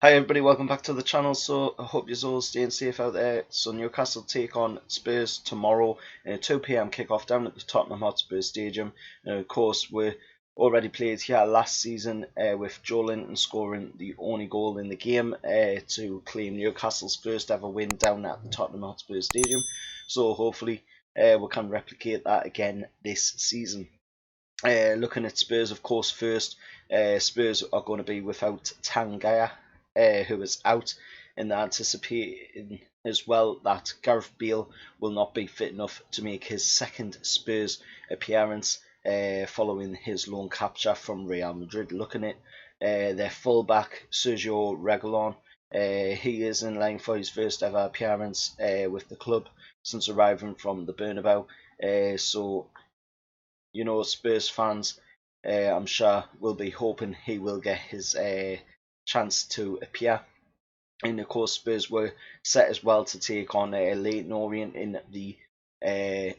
Hi everybody, welcome back to the channel. So I hope you're all staying safe out there. So Newcastle take on Spurs tomorrow in a 2 p.m. kickoff down at the Tottenham Hotspur Stadium. And of course, we already played here last season with Joe Linton scoring the only goal in the game to claim Newcastle's first ever win down at the Tottenham Hotspur Stadium. So hopefully we can replicate that again this season. Looking at Spurs, of course, first, Spurs are going to be without Tangaya, who is out, and they're anticipating as well that Gareth Bale will not be fit enough to make his second Spurs appearance following his loan capture from Real Madrid. Looking at their fullback, Sergio Reguilon, he is in line for his first ever appearance with the club since arriving from the Bernabeu. So Spurs fans, I'm sure, will be hoping he will get his chance to appear. And of course, Spurs were set as well to take on Leyton Orient in the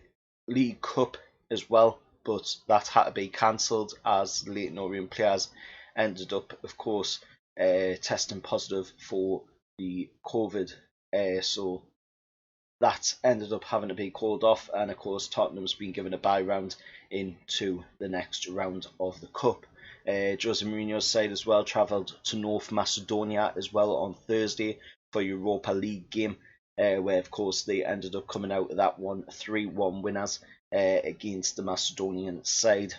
League Cup as well, but that had to be cancelled as Leyton Orient players ended up, of course, testing positive for the COVID. So that ended up having to be called off, and of course Tottenham's been given a bye round into the next round of the cup. Jose Mourinho's side as well travelled to North Macedonia as well on Thursday for Europa League game, where of course they ended up coming out of that one 3-1 winners against the Macedonian side.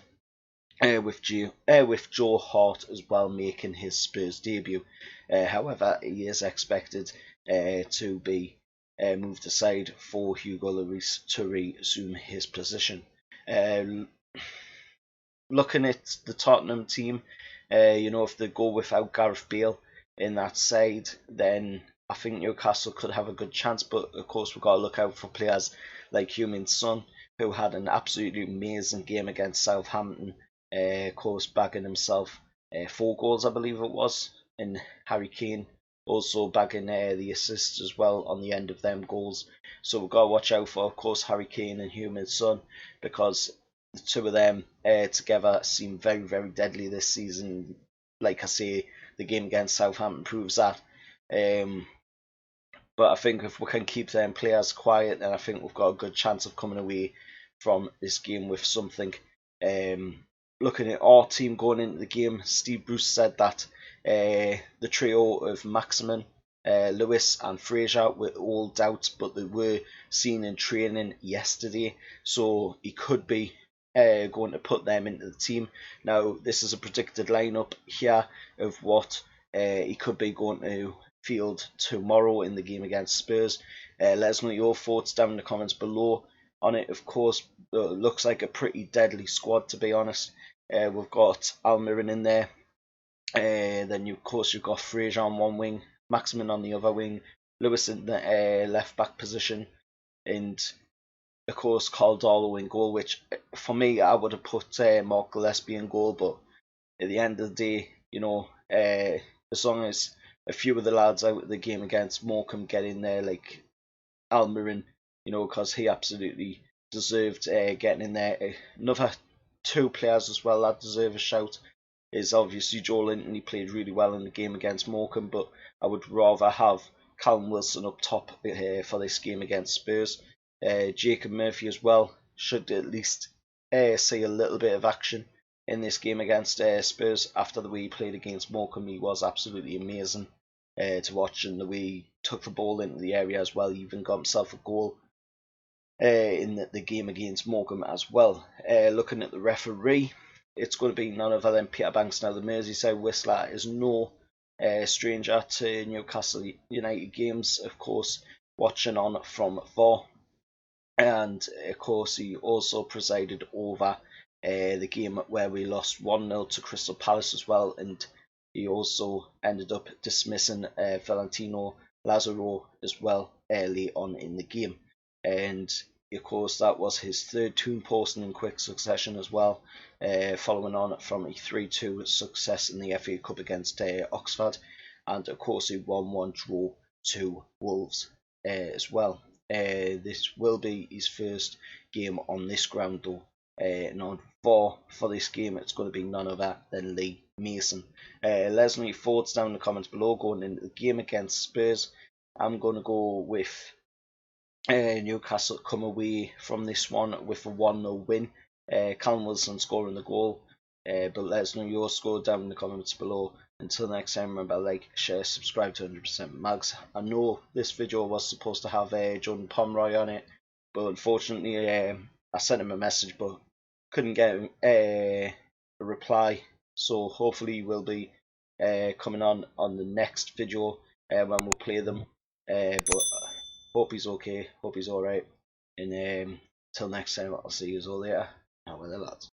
With Joe Hart as well making his Spurs debut. However, he is expected to be moved aside for Hugo Lloris to resume his position. Looking at the Tottenham team, if they go without Gareth Bale in that side, then I think Newcastle could have a good chance. But of course, we've got to look out for players like Heung-min Son, who had an absolutely amazing game against Southampton, of course, bagging himself 4 goals, I believe it was, and Harry Kane also bagging the assists as well on the end of them goals. So we've got to watch out for, of course, Harry Kane and Heung-min Son, because the two of them together seem very, very deadly this season. Like I say, the game against Southampton proves that. But I think if we can keep them players quiet, then I think we've got a good chance of coming away from this game with something. Looking at our team going into the game, Steve Bruce said that the trio of Maximin, Lewis and Fraser were all doubts, but they were seen in training yesterday, so he could be going to put them into the team. Now, this is a predicted lineup here of what he could be going to field tomorrow in the game against Spurs. Let us know your thoughts down in the comments below on it. Of course, it looks like a pretty deadly squad, to be honest. We've got Almiron in there. Then, of course, you've got Fraser on one wing, Maximin on the other wing, Lewis in the left back position, and of course Caldolo in goal. Which for me, I would have put Mark Gillespie in goal, but at the end of the day, as long as a few of the lads out of the game against Morecambe get in there, like Almiron, because he absolutely deserved getting in there. Another two players as well that deserve a shout is obviously Joe Linton. He played really well in the game against Morecambe, but I would rather have Callum Wilson up top for this game against Spurs. Jacob Murphy as well should at least see a little bit of action in this game against Spurs. After the way he played against Morecambe, he was absolutely amazing to watch, and the way he took the ball into the area as well. He even got himself a goal in the game against Morecambe as well. Looking at the referee, it's going to be none other than Peter Banks. Now, the Merseyside Whistler is no stranger to Newcastle United games, of course, watching on from VAR. And of course, he also presided over the game where we lost 1-0 to Crystal Palace as well. And he also ended up dismissing Valentino Lazaro as well early on in the game. And of course, that was his third toon posting in quick succession as well, following on from a 3-2 success in the FA Cup against Oxford, and of course a 1-1 draw to Wolves as well. This will be his first game on this ground though. And on for this game, it's going to be none other than Lee Mason. Let us know your thoughts down in the comments below going into the game against Spurs. I'm going to go with Newcastle come away from this one with a 1-0 win. Callum Wilson scoring the goal. But let us know your score down in the comments below. Until next time, remember, like, share, subscribe to 100% Mags. I know this video was supposed to have Jordan Pomeroy on it, but unfortunately I sent him a message but couldn't get a reply. So hopefully he will be coming on the next video when we'll play them. But hope he's okay, hope he's alright. And till next time, I'll see you all later. Out with the lads.